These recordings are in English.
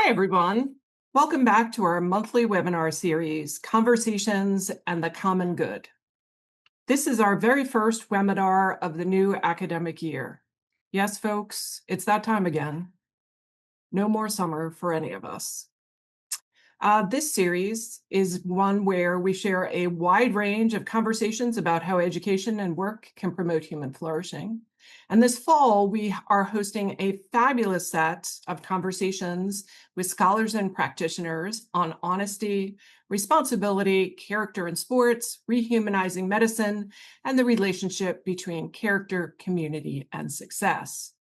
Hi, everyone. Welcome back to our monthly webinar series, Conversations and the Common Good. This is our very first webinar of the new academic year. Yes, folks, it's that time again. No more summer for any of us. This series is one where we share a wide range of conversations about how education and work can promote human flourishing. And this fall, we are hosting a fabulous set of conversations with scholars and practitioners on honesty, responsibility, character in sports, rehumanizing medicine, and the relationship between character, community, and success.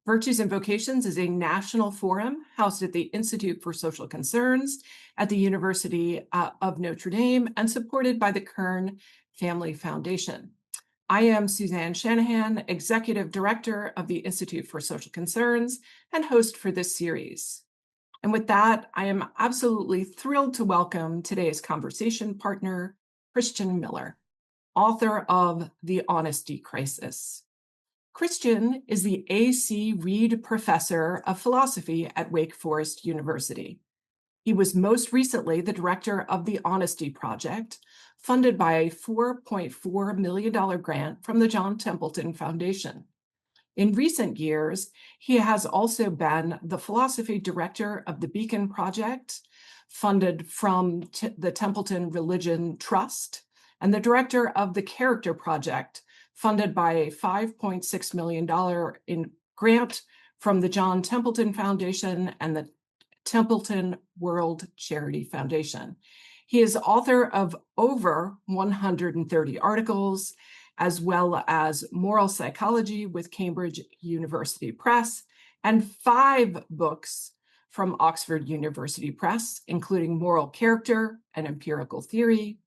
Virtues and Vocations is a national forum housed at the Institute for Social Concerns at the University of Notre Dame and supported by the Kern Family Foundation. I am Suzanne Shanahan, Executive Director of the Institute for Social Concerns and host for this series. And with that, I am absolutely thrilled to welcome today's conversation partner, Christian Miller, author of The Honesty Crisis. Christian is the A.C. Reed Professor of Philosophy at Wake Forest University. He was most recently the director of the Honesty Project, funded by a $4.4 million grant from the John Templeton Foundation. In recent years, he has also been the philosophy director of the Beacon Project, funded from the Templeton Religion Trust, and the director of the Character Project, funded by a $5.6 million in grant from the John Templeton Foundation and the Templeton World Charity Foundation. He is author of over 130 articles, as well as Moral Psychology with Cambridge University Press, and 5 books from Oxford University Press, including Moral Character and Empirical Theory,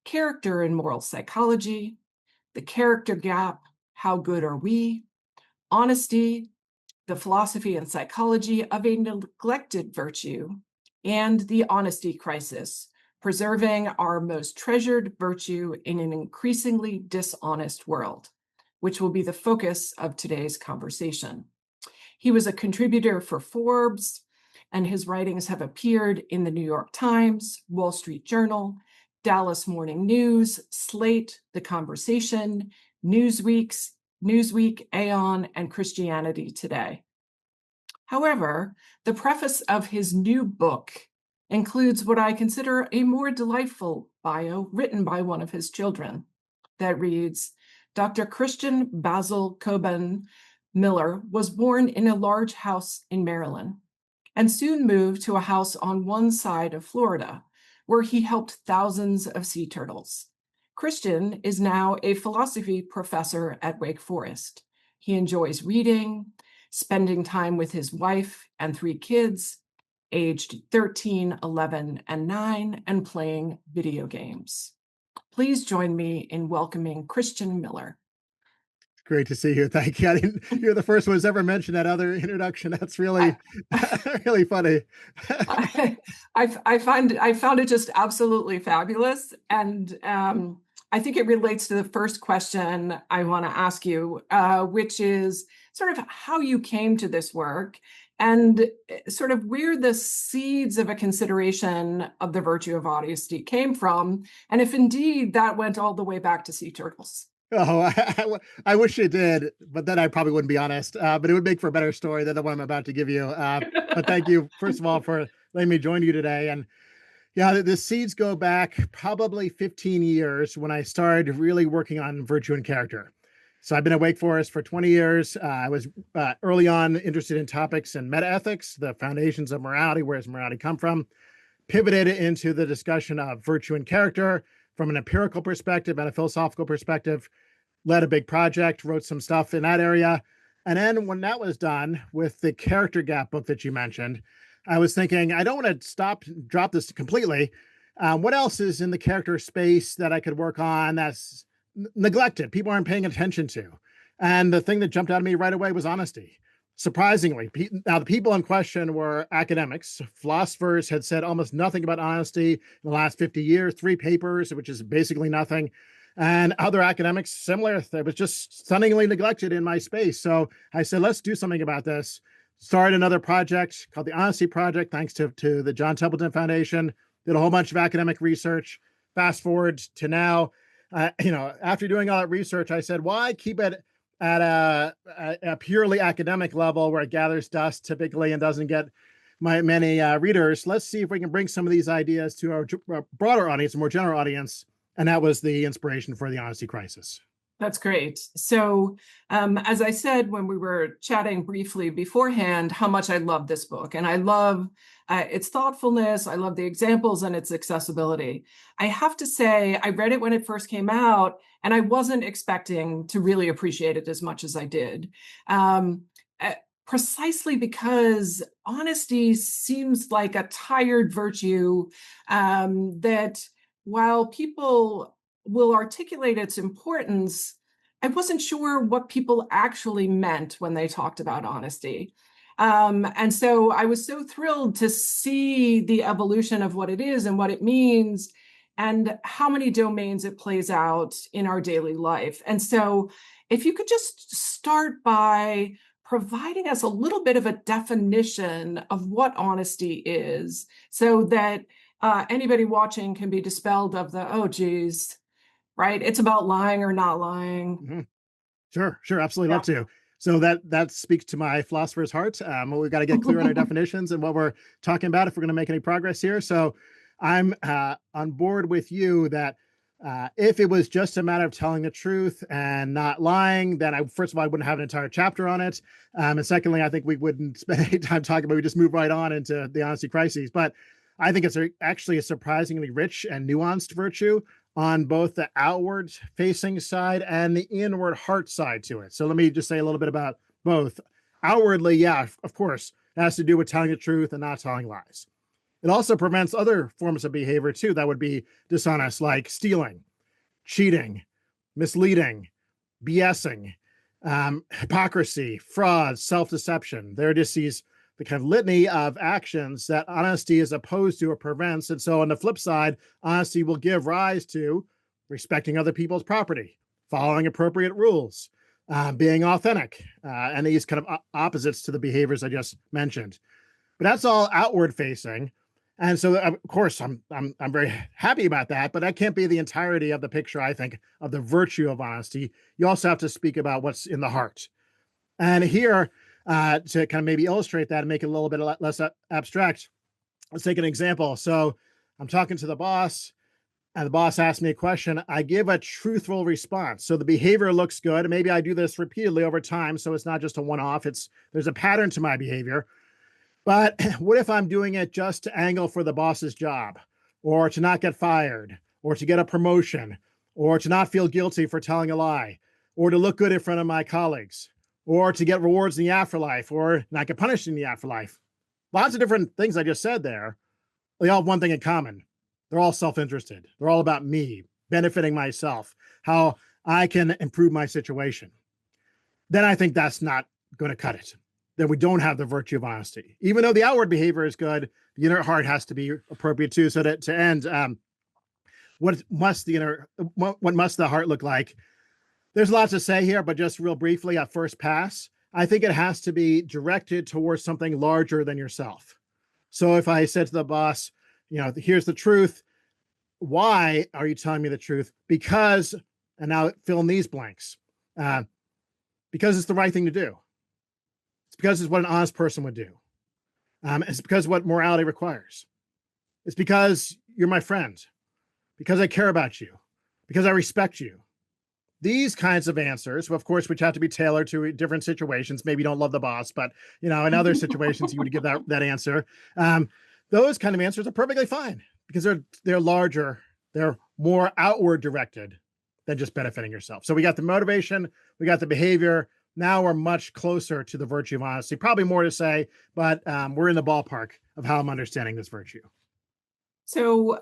Character and Moral Psychology, The Character Gap, How Good Are We?, Honesty, The Philosophy and Psychology of a Neglected Virtue, and The Honesty Crisis, Preserving Our Most Treasured Virtue in an Increasingly Dishonest World, which will be the focus of today's conversation. He was a contributor for Forbes, and his writings have appeared in the New York Times, Wall Street Journal, Dallas Morning News, Slate, The Conversation, Newsweek, Aeon, and Christianity Today. However, the preface of his new book includes what I consider a more delightful bio written by one of his children that reads, Dr. Christian Basil Coben Miller was born in a large house in Maryland and soon moved to a house on one side of Florida, where he helped thousands of sea turtles. Christian is now a philosophy professor at Wake Forest. He enjoys reading, spending time with his wife and 3 kids, aged 13, 11, and 9, and playing video games. Please join me in welcoming Christian Miller. Great to see you. Thank you. You're the first one who's ever mentioned that other introduction. That's really, really funny. I found it just absolutely fabulous. And I think it relates to the first question I want to ask you, which is sort of how you came to this work and sort of where the seeds of a consideration of the virtue of honesty came from, and if indeed that went all the way back to sea turtles. Oh, I wish it did, but then I probably wouldn't be honest. But it would make for a better story than the one I'm about to give you. But thank you, first of all, for letting me join you today. And yeah, the seeds go back probably 15 years when I started really working on virtue and character. So I've been at Wake Forest for 20 years. I was early on interested in topics in metaethics, the foundations of morality, where does morality come from? Pivoted into the discussion of virtue and character from an empirical perspective and a philosophical perspective, led a big project, wrote some stuff in that area. And then when that was done with the Character Gap book that you mentioned, I was thinking, I don't want to drop this completely. What else is in the character space that I could work on that's neglected, people aren't paying attention to? And the thing that jumped out at me right away was honesty. Surprisingly, now the people in question were academics. Philosophers had said almost nothing about honesty in the last 50 years, 3 papers, which is basically nothing. And other academics, similar, it was just stunningly neglected in my space. So I said, let's do something about this. Started another project called the Honesty Project, thanks to the John Templeton Foundation. Did a whole bunch of academic research. Fast forward to now, after doing all that research, I said, why keep it at a purely academic level where it gathers dust typically and doesn't get many readers? Let's see if we can bring some of these ideas to our broader audience, a more general audience. And that was the inspiration for the Honesty Crisis. That's great. So, as I said when we were chatting briefly beforehand, how much I love this book. And I love its thoughtfulness. I love the examples and its accessibility. I have to say, I read it when it first came out, and I wasn't expecting to really appreciate it as much as I did. Um, Precisely because honesty seems like a tired virtue that while people will articulate its importance, I wasn't sure what people actually meant when they talked about honesty. And so I was so thrilled to see the evolution of what it is and what it means and how many domains it plays out in our daily life. And so if you could just start by providing us a little bit of a definition of what honesty is so that anybody watching can be dispelled of the, oh, geez, right? It's about lying or not lying. Mm-hmm. Sure, absolutely Yeah. love to. So that speaks to my philosopher's heart. We've got to get clear on our definitions and what we're talking about if we're going to make any progress here. So I'm on board with you that if it was just a matter of telling the truth and not lying, then first of all, I wouldn't have an entire chapter on it. And secondly, I think we wouldn't spend any time talking about it. We just move right on into the honesty crises. But I think it's actually a surprisingly rich and nuanced virtue on both the outward facing side and the inward heart side to it. So let me just say a little bit about both. Outwardly, yeah, of course, it has to do with telling the truth and not telling lies. It also prevents other forms of behavior too that would be dishonest, like stealing, cheating, misleading, BSing, hypocrisy, fraud, self-deception. They're just the kind of litany of actions that honesty is opposed to or prevents. And so on the flip side, honesty will give rise to respecting other people's property, following appropriate rules, being authentic, and these kind of opposites to the behaviors I just mentioned. But that's all outward facing. And so, of course, I'm very happy about that, but that can't be the entirety of the picture, I think, of the virtue of honesty. You also have to speak about what's in the heart. And here, to kind of maybe illustrate that and make it a little bit less abstract, let's take an example. So I'm talking to the boss, and the boss asks me a question. I give a truthful response. So the behavior looks good. And maybe I do this repeatedly over time, so it's not just a one-off. There's a pattern to my behavior. But what if I'm doing it just to angle for the boss's job, or to not get fired, or to get a promotion, or to not feel guilty for telling a lie, or to look good in front of my colleagues, or to get rewards in the afterlife, or not get punished in the afterlife? Lots of different things I just said there. They all have one thing in common. They're all self-interested. They're all about me, benefiting myself, how I can improve my situation. Then I think that's not going to cut it. That we don't have the virtue of honesty. Even though the outward behavior is good, the inner heart has to be appropriate too. So that to end, what must the heart look like? There's lots to say here, but just real briefly at first pass, I think it has to be directed towards something larger than yourself. So if I said to the boss, here's the truth. Why are you telling me the truth? Because, and now fill in these blanks, because it's the right thing to do. It's because it's what an honest person would do. It's because what morality requires. It's because you're my friend, because I care about you, because I respect you. These kinds of answers, of course, which have to be tailored to different situations. Maybe you don't love the boss, but in other situations you would give that answer. Those kind of answers are perfectly fine because they're larger, they're more outward directed than just benefiting yourself. So we got the motivation, we got the behavior. Now we're much closer to the virtue of honesty. Probably more to say, but we're in the ballpark of how I'm understanding this virtue. So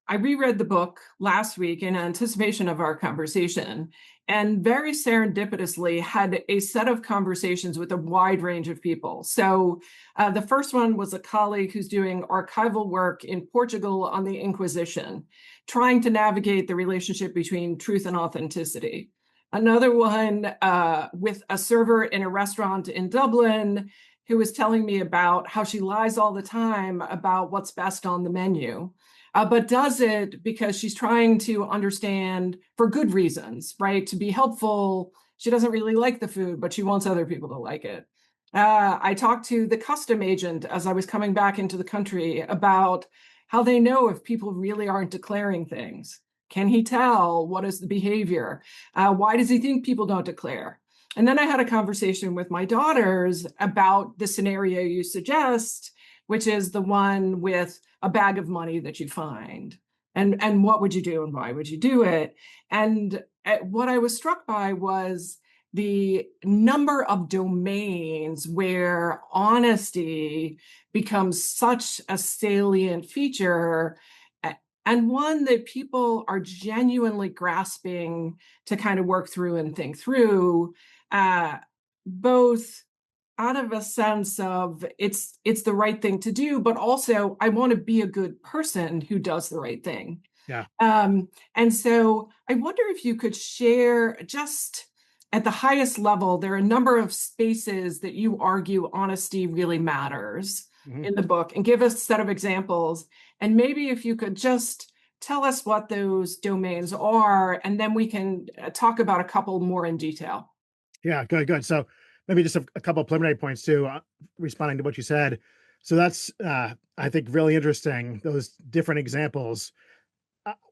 I reread the book last week in anticipation of our conversation, and very serendipitously had a set of conversations with a wide range of people. So the first one was a colleague who's doing archival work in Portugal on the Inquisition, trying to navigate the relationship between truth and authenticity. Another one with a server in a restaurant in Dublin who was telling me about how she lies all the time about what's best on the menu, but does it because she's trying to understand for good reasons, right? To be helpful. She doesn't really like the food, but she wants other people to like it. I talked to the custom agent as I was coming back into the country about how they know if people really aren't declaring things. Can he tell what is the behavior? Why does he think people don't declare? And then I had a conversation with my daughters about the scenario you suggest, which is the one with a bag of money that you find. And what would you do and why would you do it? And what I was struck by was the number of domains where honesty becomes such a salient feature, and one that people are genuinely grasping to kind of work through and think through, uh, both out of a sense of it's the right thing to do, but also I want to be a good person who does the right thing. Yeah. And so I wonder if you could share just at the highest level, there are a number of spaces that you argue honesty really matters Mhm. in the book, and give us a set of examples. And maybe if you could just tell us what those domains are, and then we can talk about a couple more in detail. Yeah, good, good. So maybe just a couple of preliminary points too, responding to what you said. So that's, I think, really interesting. Those different examples.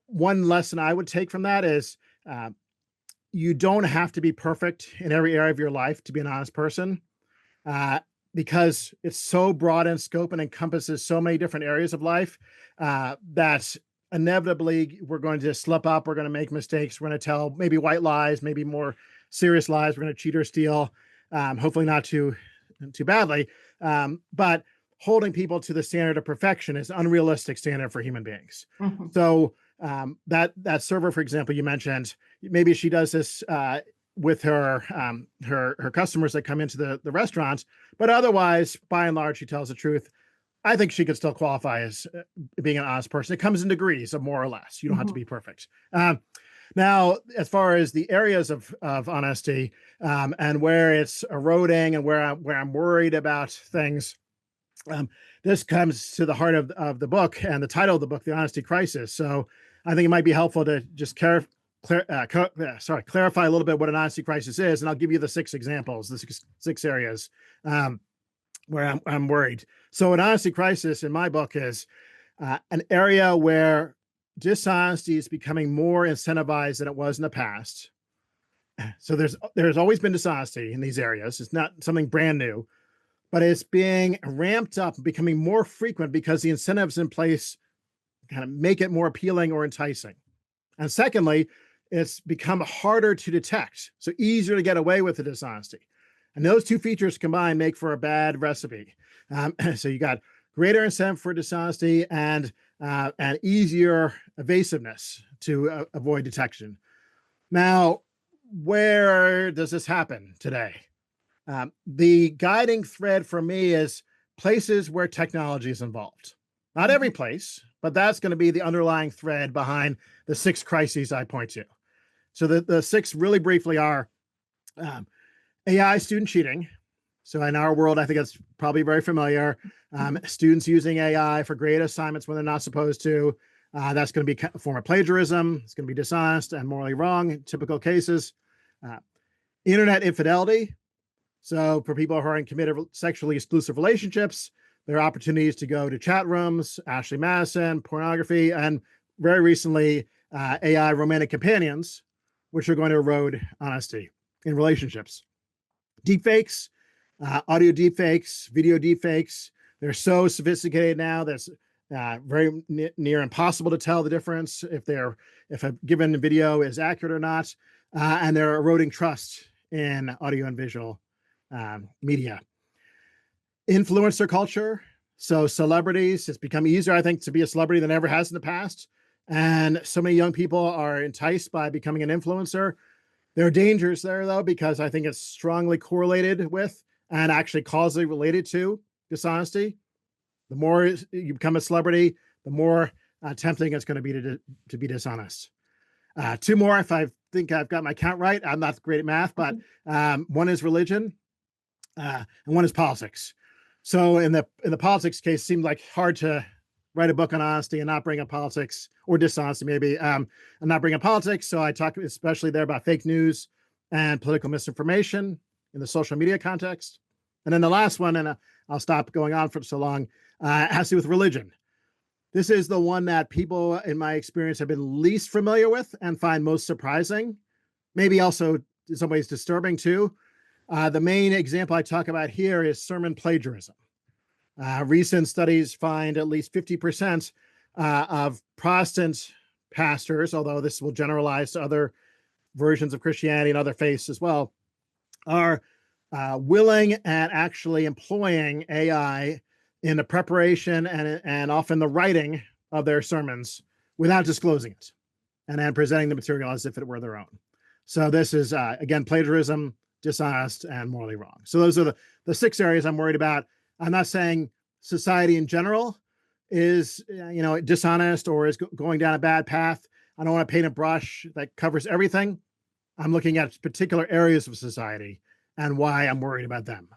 One lesson I would take from that is uh, you don't have to be perfect in every area of your life to be an honest person, uh, because it's so broad in scope and encompasses so many different areas of life that inevitably we're going to slip up. We're going to make mistakes. We're going to tell maybe white lies, maybe more serious lies. We're going to cheat or steal. Hopefully not too badly. But holding people to the standard of perfection is an unrealistic standard for human beings. Mhm. So that server, for example, you mentioned, maybe she does this with her customers that come into the restaurant, but otherwise, by and large, she tells the truth. I think she could still qualify as being an honest person. It comes in degrees of more or less. You don't have to Mhm. be perfect. Now, as far as the areas of honesty and where it's eroding and where I'm worried about things, um, this comes to the heart of the book and the title of the book, The Honesty Crisis. So I think it might be helpful to just clarify a little bit what an honesty crisis is, and I'll give you the six examples, the six areas um, where I'm worried. So an honesty crisis in my book is an area where dishonesty is becoming more incentivized than it was in the past. So there's always been dishonesty in these areas. It's not something brand new, but it's being ramped up, becoming more frequent because the incentives in place kind of make it more appealing or enticing. And secondly, it's become harder to detect, so easier to get away with the dishonesty. And those two features combined make for a bad recipe. So you got greater incentive for dishonesty and easier evasiveness to avoid detection. Now, where does this happen today? The guiding thread for me is places where technology is involved. Not every Mhm. place, but that's going to be the underlying thread behind the six crises I point to. So the six really briefly are um, AI student cheating. So in our world, I think it's probably very familiar. Mhm. Students using AI for grade assignments when they're not supposed to. That's going to be a form of plagiarism. It's going to be dishonest and morally wrong in typical cases. Uh, Internet infidelity. So for people who are in committed sexually exclusive relationships, there are opportunities to go to chat rooms, Ashley Madison, pornography, and very recently, AI romantic companions, which are going to erode honesty in relationships. Deepfakes, audio deepfakes, video deepfakes, they're so sophisticated now that's very near impossible to tell the difference if a given video is accurate or not, and they're eroding trust in audio and visual media. Influencer culture. So celebrities, it's become easier, I think, to be a celebrity than ever has in the past. And so many young people are enticed by becoming an influencer. There are dangers there, though, because I think it's strongly correlated with and actually causally related to dishonesty. The more you become a celebrity, the more tempting it's going to be to be dishonest. Two more, if I've think I've got my count right. I'm not great at math, but one is religion, and one is politics. So in the politics case, it seemed like hard to write a book on honesty and not bring up politics, or dishonesty maybe, and not bring up politics. So I talk especially there about fake news and political misinformation in the social media context. And then the last one, and I'll stop going on for so long, has to do with religion. This is the one that people, in my experience, have been least familiar with and find most surprising, maybe also in some ways disturbing too. The main example I talk about here is sermon plagiarism. Recent studies find at least 50% of Protestant pastors, although this will generalize to other versions of Christianity and other faiths as well, are willing and actually employing AI in the preparation and often the writing of their sermons without disclosing it, and then presenting the material as if it were their own. So this is, again, plagiarism, dishonest, and morally wrong. So those are the 6 areas I'm worried about. I'm not saying society in general is, dishonest or is going down a bad path. I don't want to paint a brush that covers everything. I'm looking at particular areas of society and why I'm worried about them.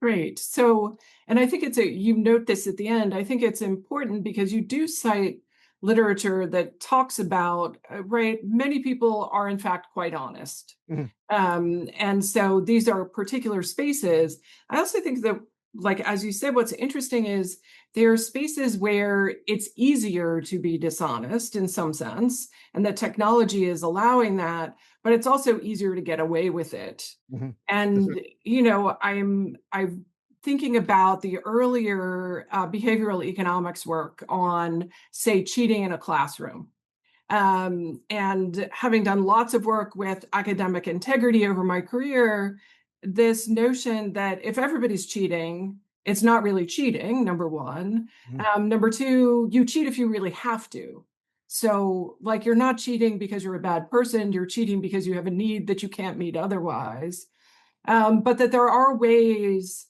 Great. So, and I think you note this at the end, I think it's important because you do cite literature that talks about, right, many people are in fact quite honest. And so these are particular spaces. I also think that, like, as you said, what's interesting is there are spaces where it's easier to be dishonest in some sense, and that technology is allowing that, but it's also easier to get away with it. And, I'm thinking about the earlier behavioral economics work on, say, cheating in a classroom. And having done lots of work with academic integrity over my career, this notion that if everybody's cheating, it's not really cheating, number one. Number two, you cheat if you really have to. So, like, you're not cheating because you're a bad person, you're cheating because you have a need that you can't meet otherwise. But that there are ways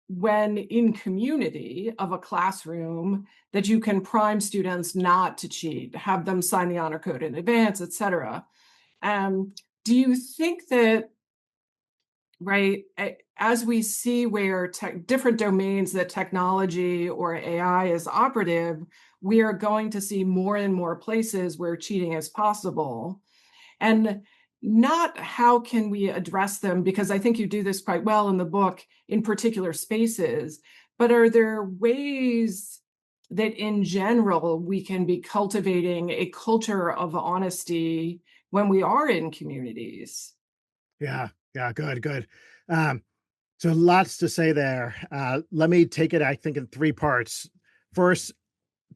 when in community of a classroom that you can prime students not to cheat, have them sign the honor code in advance, et cetera. Do you think that, right, as we see where different domains that technology or AI is operative, we are going to see more and more places where cheating is possible? And not how can we address them, because I think you do this quite well in the book, in particular spaces, but are there ways that in general we can be cultivating a culture of honesty when we are in communities? Yeah, good. So lots to say there. Let me take it, I think, in 3 parts. First,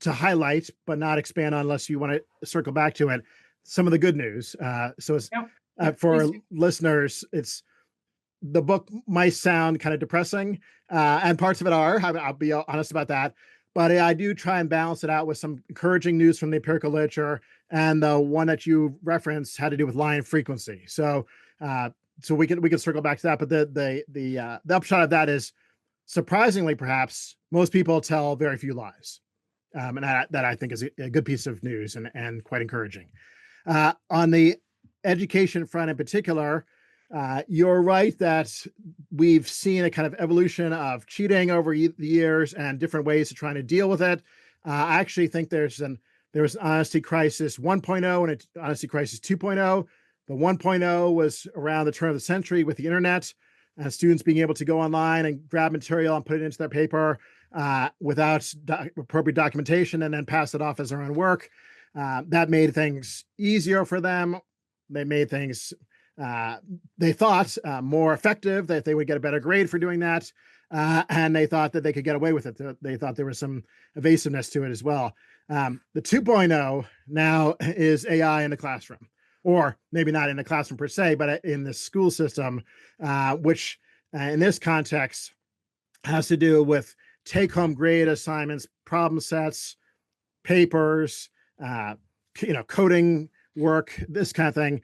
to highlight, but not expand on unless you want to circle back to it, some of the good news. So it's, Yep. Yep, for please do. listeners, it's the book might sound kind of depressing, and parts of it are. I'll be honest about that. But I do try and balance it out with some encouraging news from the empirical literature. And the one that you referenced had to do with lie and frequency. So we can circle back to that. But the upshot of that is, surprisingly, perhaps most people tell very few lies, and that I think is a good piece of news and quite encouraging. On the education front in particular, you're right that we've seen a kind of evolution of cheating over the years and different ways of trying to deal with it. I actually think there was an honesty crisis 1.0 and an honesty crisis 2.0. The 1.0 was around the turn of the century with the internet and students being able to go online and grab material and put it into their paper without appropriate documentation and then pass it off as their own work. That made things easier for them. They made things, they thought, more effective, that they would get a better grade for doing that. And they thought that they could get away with it. They thought there was some evasiveness to it as well. The 2.0 now is AI in the classroom, or maybe not in the classroom per se, but in the school system, which in this context has to do with take-home grade assignments, problem sets, papers, coding work, this kind of thing,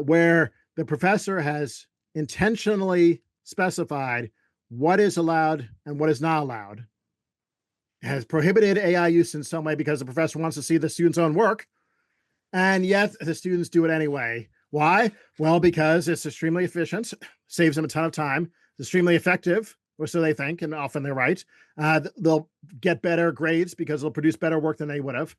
where the professor has intentionally specified what is allowed and what is not allowed, has prohibited AI use in some way because the professor wants to see the student's own work, And yet the students do it anyway. Why? Well, because it's extremely efficient, saves them a ton of time, it's extremely effective, or so they think, and often they're right. They'll get better grades because they'll produce better work than they would have.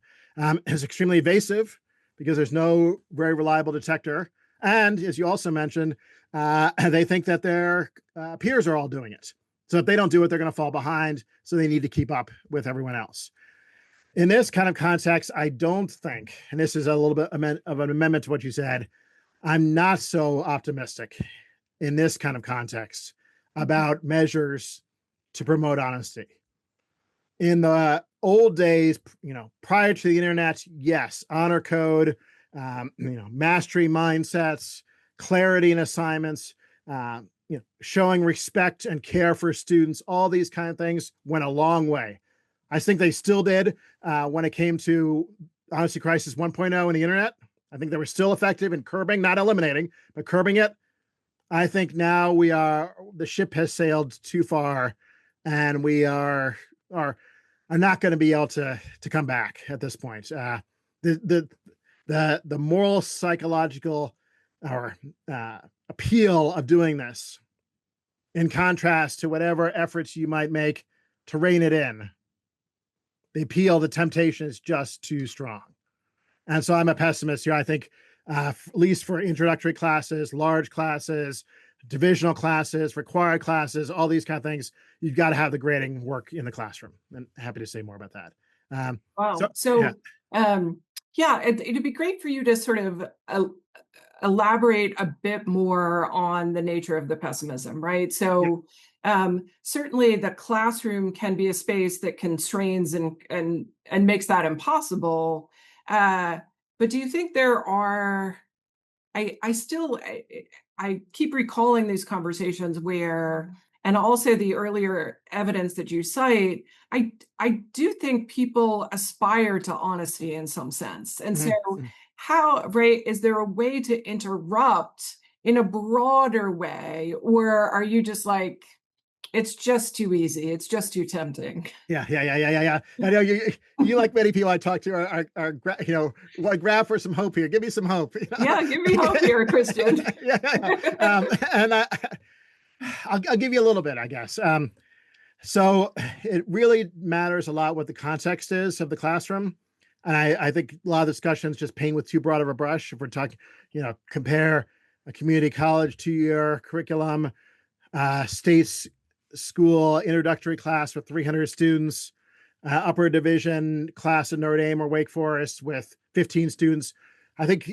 It's extremely evasive because there's no very reliable detector. And as you also mentioned, they think that their peers are all doing it. So if they don't do it, they're going to fall behind. So they need to keep up with everyone else. In this kind of context, I don't think, and this is a little bit of an amendment to what you said, I'm not so optimistic in this kind of context about measures to promote honesty. In the old days, prior to the internet, yes, honor code, mastery mindsets, clarity in assignments, showing respect and care for students, all these kind of things went a long way. I think they still did when it came to Honesty Crisis 1.0 and the internet. I think they were still effective in curbing, not eliminating, but curbing it. I think now the ship has sailed too far, and we are not going to be able to come back at this point. The moral psychological or appeal of doing this, in contrast to whatever efforts you might make to rein it in, the appeal, the temptation is just too strong. And so I'm a pessimist here. I think, at least for introductory classes, large classes, divisional classes, required classes, all these kind of things, you've got to have the grading work in the classroom. And happy to say more about that. So Wow. yeah, Yeah, it'd be great for you to sort of elaborate a bit more on the nature of the pessimism, right? yeah. Certainly the classroom can be a space that constrains and makes that impossible. But do you think there are I still I keep recalling these conversations where, and also the earlier evidence that you cite, I do think people aspire to honesty in some sense. And so Mm-hmm. how, right, is there a way to interrupt in a broader way, or are you just like, it's just too easy, it's just too tempting? Yeah. I know you like many people I talk to like grab for some hope here. Give me some hope. Yeah, give me hope here, Christian. Yeah. And I'll give you a little bit, I guess. So it really matters a lot what the context is of the classroom. And I think a lot of discussions just paint with too broad of a brush. If we're talking, compare a community college 2-year curriculum, state's school introductory class with 300 students, upper division class in Notre Dame or Wake Forest with 15 students. I think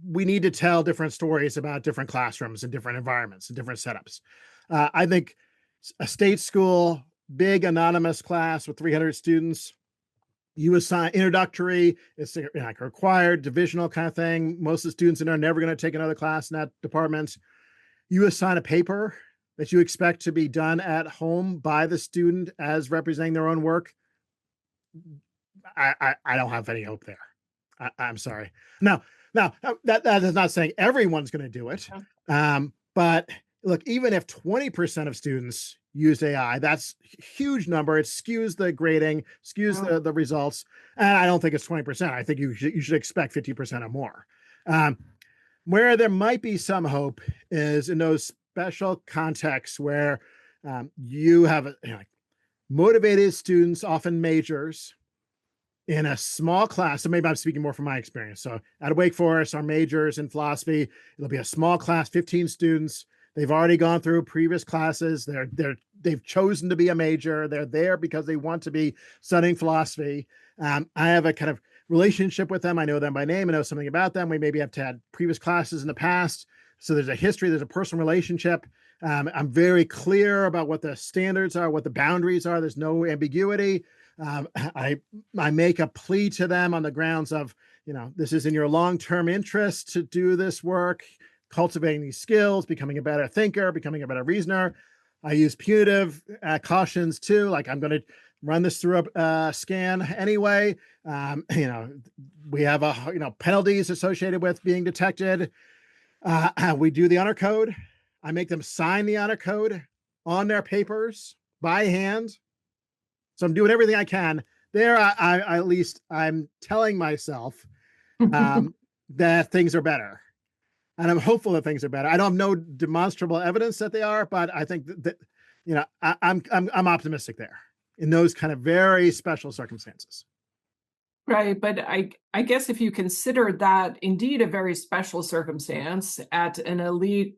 we need to tell different stories about different classrooms and different environments and different setups. I think a state school, big anonymous class with 300 students, you assign introductory, it's like a required divisional kind of thing. Most of the students in there are never going to take another class in that department. You assign a paper that you expect to be done at home by the student as representing their own work. I don't have any hope there. I'm sorry. Now that is not saying everyone's going to do it. But look, even if 20% of students use AI, that's a huge number. It skews the grading, skews the results. And I don't think it's 20%. I think you should expect 50% or more. Where there might be some hope is in those special contexts where you have motivated students, often majors, in a small class. So maybe I'm speaking more from my experience. So at Wake Forest, our majors in philosophy, it'll be a small class, 15 students. They've already gone through previous classes. They've chosen to be a major. They're there because they want to be studying philosophy. I have a kind of relationship with them. I know them by name. I know something about them. We maybe have had previous classes in the past. So there's a history, there's a personal relationship. I'm very clear about what the standards are, what the boundaries are. There's no ambiguity. I make a plea to them on the grounds of, this is in your long-term interest to do this work, cultivating these skills, becoming a better thinker, becoming a better reasoner. I use punitive cautions too, like I'm going to run this through a scan anyway. We have penalties associated with being detected. We do the honor code. I make them sign the honor code on their papers by hand. So I'm doing everything I can there. I at least I'm telling myself um, that things are better. And I'm hopeful that things are better. I don't have no demonstrable evidence that they are, but I think that I'm optimistic there in those kind of very special circumstances. Right, but I guess if you consider that indeed a very special circumstance at an elite,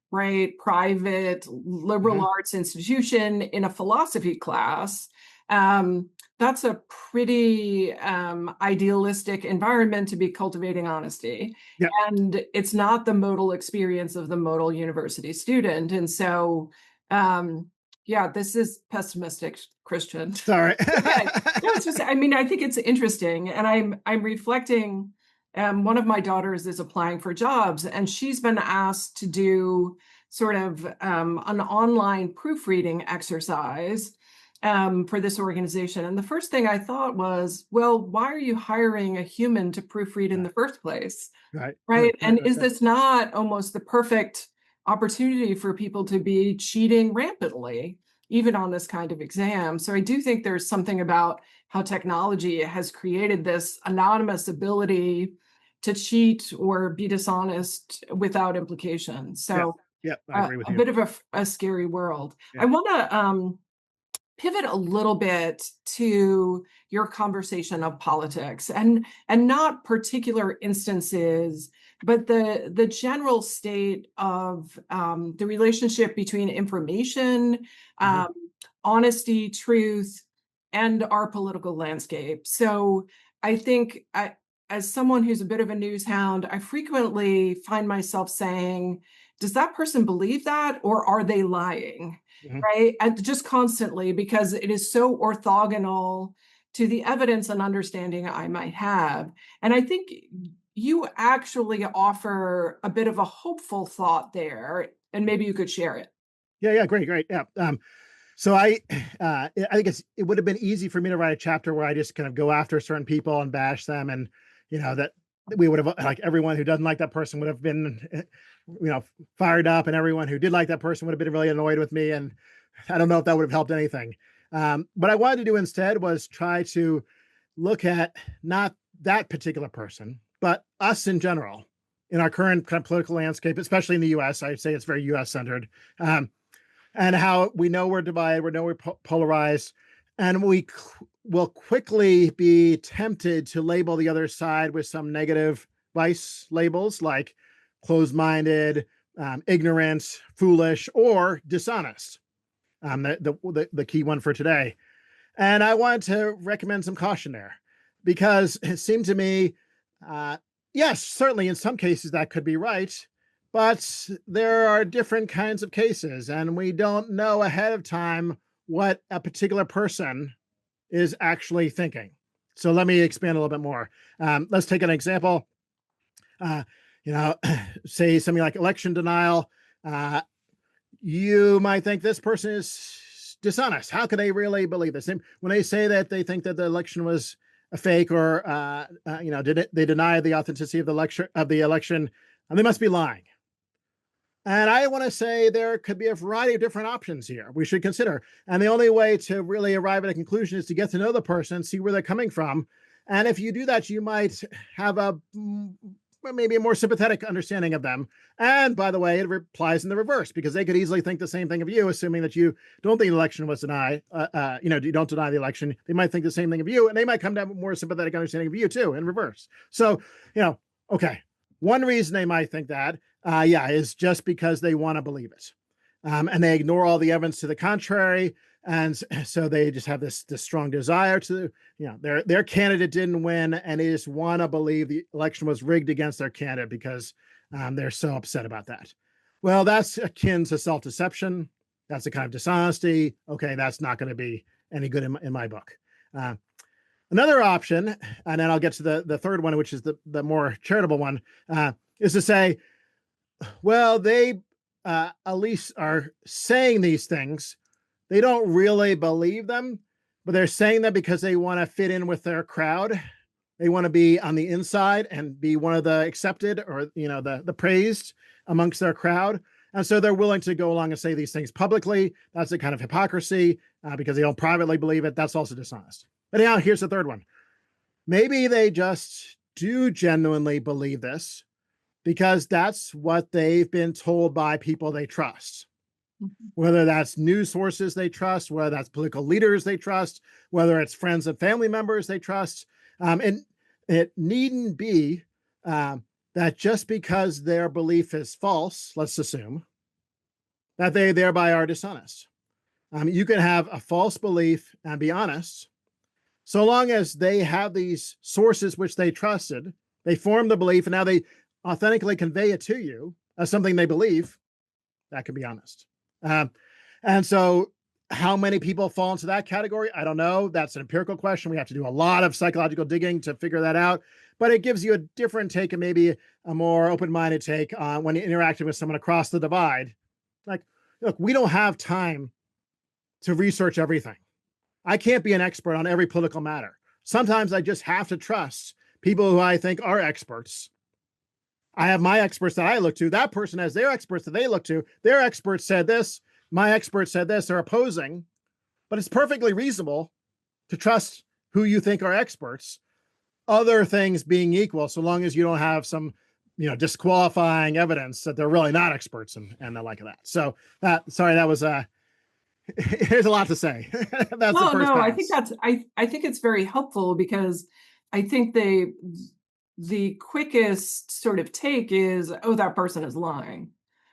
right, private liberal Mhm. arts institution in a philosophy class, um, that's a pretty idealistic environment to be cultivating honesty. Yep. And it's not the modal experience of the modal university student. And so, yeah, this is pessimistic, Christian. Sorry. Okay. No, it's just, I mean, I think it's interesting. And I'm reflecting, one of my daughters is applying for jobs, and she's been asked to do sort of an online proofreading exercise for this organization. And the first thing I thought was, well, why are you hiring a human to proofread in the first place? Right. Right. Right. Right. And Right. is Right. this not almost the perfect opportunity for people to be cheating rampantly, even on this kind of exam? So I do think there's something about how technology has created this anonymous ability to cheat or be dishonest without implication. Yeah. So Yeah. I agree with a you. bit of a scary world. I Yeah. want to pivot a little bit to your conversation of politics, and not particular instances, but the general state of the relationship between information, Mhm. um, honesty, truth, and our political landscape. So I think as someone who's a bit of a news hound, I frequently find myself saying, does that person believe that, or are they lying? Mhm. Right? And just constantly, because it is so orthogonal to the evidence and understanding I might have. And I think you actually offer a bit of a hopeful thought there, and maybe you could share it. Yeah. Yeah. Great. Great. Yeah. So I think it would have been easy for me to write a chapter where I just kind of go after certain people and bash them, and that we would have, like, everyone who doesn't like that person would have been fired up, and everyone who did like that person would have been really annoyed with me, and I don't know if that would have helped anything. What I wanted to do instead was try to look at not that particular person, but us in general in our current kind of political landscape, especially in the U.S. I'd say it's very U.S. centered. And how we know we're divided, we know we're polarized, and we will quickly be tempted to label the other side with some negative vice labels like closed-minded, ignorant, foolish, or dishonest. The key one for today. And I wanted to recommend some caution there, because it seemed to me, uh, yes, certainly in some cases that could be right, but there are different kinds of cases, and we don't know ahead of time what a particular person is actually thinking. So let me expand a little bit more. Let's take an example. Uh, you know, say something like election denial. Uh, you might think this person is dishonest. How could they really believe this? When they say that they think that the election was a fake, or they deny the authenticity of the election, and they must be lying. And I want to say there could be a variety of different options here we should consider. And the only way to really arrive at a conclusion is to get to know the person, see where they're coming from. And if you do that, you might have maybe a more sympathetic understanding of them. And by the way, it applies in the reverse, because they could easily think the same thing of you, assuming that you don't think the election was denied. You don't deny the election. They might think the same thing of you, and they might come to have a more sympathetic understanding of you too, in reverse. So, okay. One reason they might think that, is just because they want to believe it. And they ignore all the evidence to the contrary. And so they just have this strong desire to, their candidate didn't win, and they just want to believe the election was rigged against their candidate because they're so upset about that. Well, that's akin to self-deception. That's a kind of dishonesty. Okay, that's not going to be any good in my book. Uh, Another option, and then I'll get to the third one, which is the more charitable one, is to say, well, they at least are saying these things. They don't really believe them, but they're saying that because they want to fit in with their crowd. They want to be on the inside and be one of the accepted, or the praised amongst their crowd. And so they're willing to go along and say these things publicly. That's a kind of hypocrisy, because they don't privately believe it. That's also dishonest. But now here's the third one. Maybe they just do genuinely believe this because that's what they've been told by people they trust, Mhm. whether that's news sources they trust, whether that's political leaders they trust, whether it's friends and family members they trust. And it needn't be that just because their belief is false, let's assume, that they thereby are dishonest. You can have a false belief and be honest, so long as they have these sources which they trusted, they form the belief, and now they authentically convey it to you as something they believe. That can be honest. Um, and so, how many people fall into that category? I don't know. That's an empirical question. We have to do a lot of psychological digging to figure that out. But it gives you a different take and maybe a more open minded take when you're interacting with someone across the divide. Like, look, we don't have time to research everything. I can't be an expert on every political matter. Sometimes I just have to trust people who I think are experts. I have my experts that I look to. That person has their experts that they look to. Their experts said this. My expert said this. They're opposing. But it's perfectly reasonable to trust who you think are experts, other things being equal, so long as you don't have some, disqualifying evidence that they're really not experts and the like of that. So sorry, that was here's a lot to say. That's the No, first no, I think pass. I think it's very helpful because I think the quickest sort of take is, oh, that person is lying,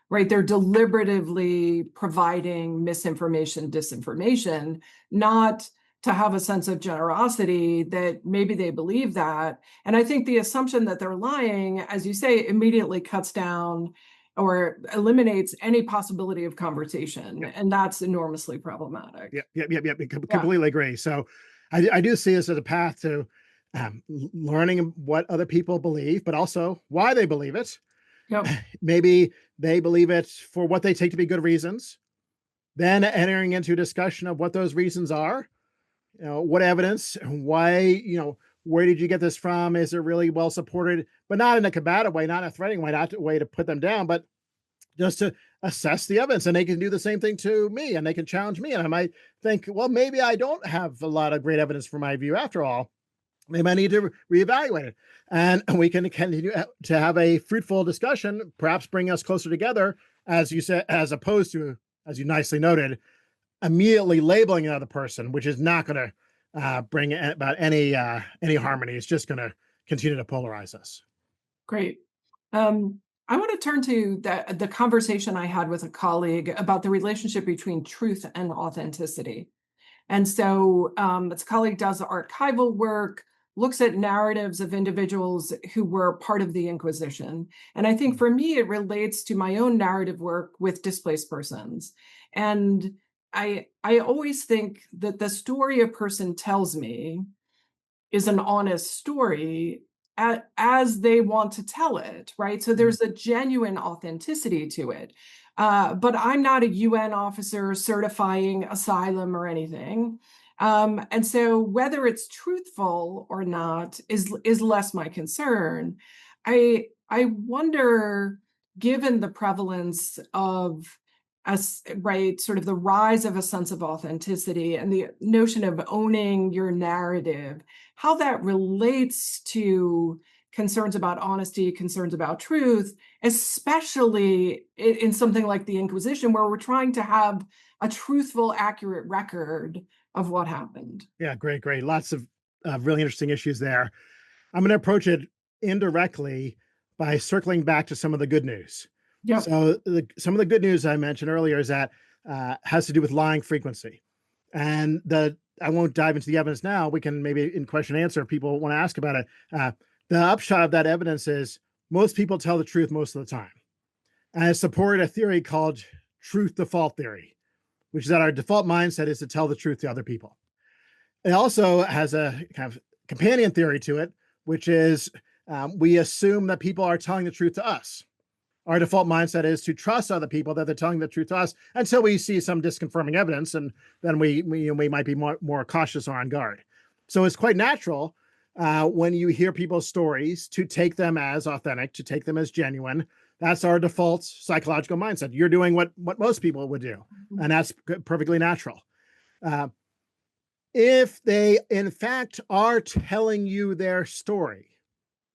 right? They're deliberatively providing misinformation, disinformation, not to have a sense of generosity that maybe they believe that. And I think the assumption that they're lying, as you say, immediately cuts down or eliminates any possibility of conversation. Yep. And that's enormously problematic. Yep. Yeah. Completely agree. So I do see this as a path to learning what other people believe, but also why they believe it. Yep. Maybe they believe it for what they take to be good reasons, then entering into a discussion of what those reasons are. What evidence, why, where did you get this from? Is it really well supported? But not in a combative way, not in a threatening way, not a way to put them down, but just to assess the evidence. And they can do the same thing to me and they can challenge me. And I might think, well, maybe I don't have a lot of great evidence for my view after all. Maybe I need to reevaluate it. And we can continue to have a fruitful discussion, perhaps bring us closer together, as you said, as opposed to, as you nicely noted, immediately labeling another person, which is not going to bring about any harmony. It's just going to continue to polarize us. Great. I want to turn to the conversation I had with a colleague about the relationship between truth and authenticity. And so this colleague does archival work, looks at narratives of individuals who were part of the Inquisition. And I think for me, it relates to my own narrative work with displaced persons. And I always think that the story a person tells me is an honest story as they want to tell it, right? So there's a genuine authenticity to it. But I'm not a UN officer certifying asylum or anything. And so whether it's truthful or not is less my concern. I wonder, given the prevalence of as right, sort of the rise of a sense of authenticity and the notion of owning your narrative, how that relates to concerns about honesty, concerns about truth, especially in something like the Inquisition, where we're trying to have a truthful, accurate record of what happened. Yeah, great. Lots of really interesting issues there. I'm going to approach it indirectly by circling back to some of the good news. Yep. So, some of the good news I mentioned earlier is that has to do with lying frequency, and I won't dive into the evidence now. We can maybe in question and answer if people want to ask about it. The upshot of that evidence is most people tell the truth most of the time, and it supported a theory called truth default theory, which is that our default mindset is to tell the truth to other people. It also has a kind of companion theory to it, which is we assume that people are telling the truth to us. Our default mindset is to trust other people that they're telling the truth to us until we see some disconfirming evidence, and then we might be more cautious or on guard. So it's quite natural when you hear people's stories to take them as authentic, to take them as genuine. That's our default psychological mindset. You're doing what most people would do, and that's perfectly natural. Uh, if they, in fact, are telling you their story,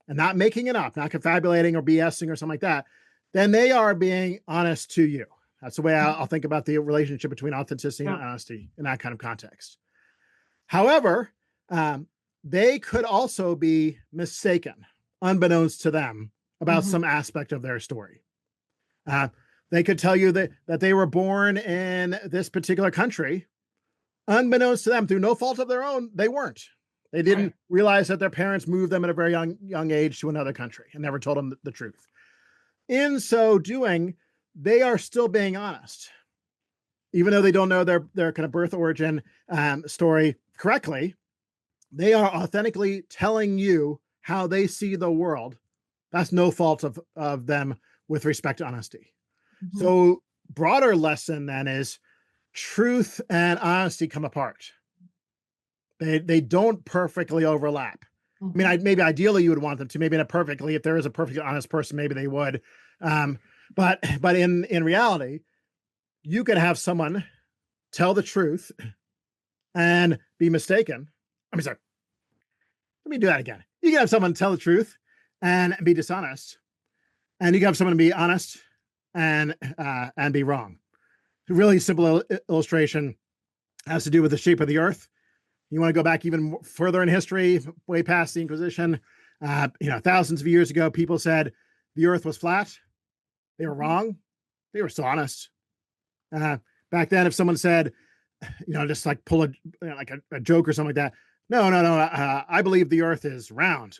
and not making it up, not confabulating or BSing or something like that, then they are being honest to you. That's the way I'll think about the relationship between authenticity and Yeah. honesty in that kind of context. However, they could also be mistaken, unbeknownst to them, about Mhm. some aspect of their story. Uh, they could tell you that they were born in this particular country. Unbeknownst to them, through no fault of their own, they weren't. They Right. didn't realize that their parents moved them at a very young age to another country and never told them the truth. In so doing, they are still being honest, even though they don't know their kind of birth origin story correctly. They are authentically telling you how they see the world. That's no fault of them with respect to honesty. Mhm. So, broader lesson then is truth and honesty come apart. They don't perfectly overlap. I mean, Mhm. maybe ideally you would want them to. Maybe not perfectly. If there is a perfectly honest person, maybe they would. Um, but in reality, you could have someone tell the truth and be mistaken. I mean, sorry. Let me do that again. You can have someone tell the truth and be dishonest, and you can have someone be honest and be wrong. A really simple illustration has to do with the shape of the earth. You want to go back even further in history, way past the Inquisition. Thousands of years ago, people said the earth was flat. They were Mhm. wrong. They were still honest. Uh, Back then, if someone said, just like pull a joke or something like that, no, I believe the earth is round.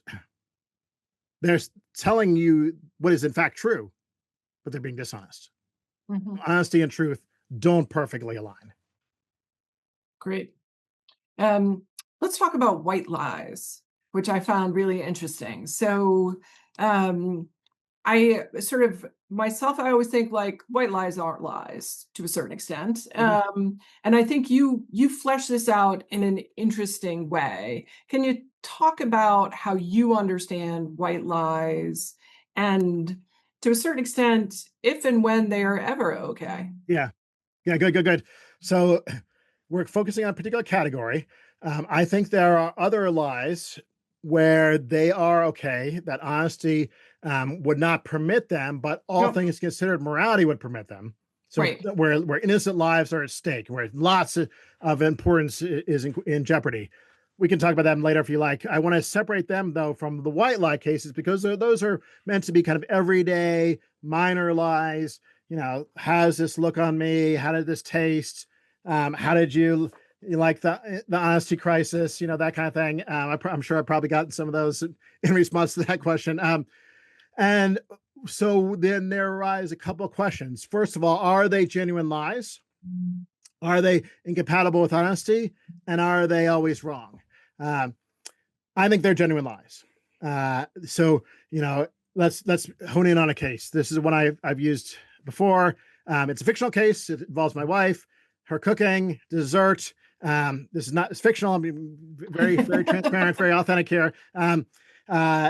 They're telling you what is in fact true, but they're being dishonest. Mhm. Honesty and truth don't perfectly align. Great. Um, let's talk about white lies, which I found really interesting. So, um, I sort of myself, I always think like white lies aren't lies to a certain extent. Mhm. And I think you flesh this out in an interesting way. Can you talk about how you understand white lies and to a certain extent, if and when they are ever okay? Yeah, yeah, good. So we're focusing on a particular category. I think there are other lies where they are okay, that honesty would not permit them, but all Yep. things considered, morality would permit them. So Right. where innocent lives are at stake, where lots of importance is in jeopardy. We can talk about that later if you like. I want to separate them though from the white lie cases because those are meant to be kind of everyday minor lies. How's this look on me? How did this taste? How did you like the honesty crisis? That kind of thing. I'm sure I've probably gotten some of those in response to that question. And so then there arise a couple of questions. First of all, are they genuine lies? Are they incompatible with honesty? And are they always wrong? Um, I think they're genuine lies. So let's hone in on a case. This is one I've used before. It's a fictional case. It involves my wife, her cooking, dessert. This is not it's fictional. I'm very transparent, very authentic here.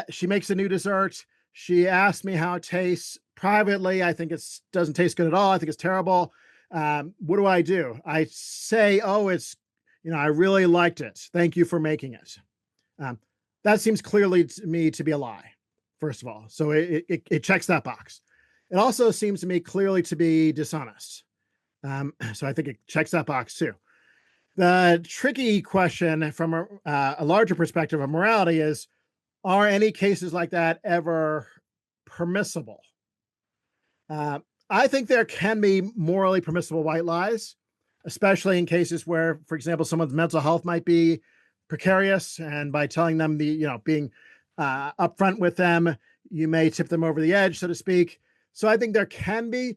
She makes a new dessert. She asked me how it tastes. Privately, I think it doesn't taste good at all. I think it's terrible. What do? I say, oh, I really liked it. Thank you for making it. Um, that seems clearly to me to be a lie, first of all. So it checks that box. It also seems to me clearly to be dishonest. So I think it checks that box too. The tricky question from a larger perspective of morality is, are any cases like that ever permissible? Uh, I think there can be morally permissible white lies, especially in cases where, for example, someone's mental health might be precarious, and by telling them being upfront with them, you may tip them over the edge, so to speak. So I think there can be.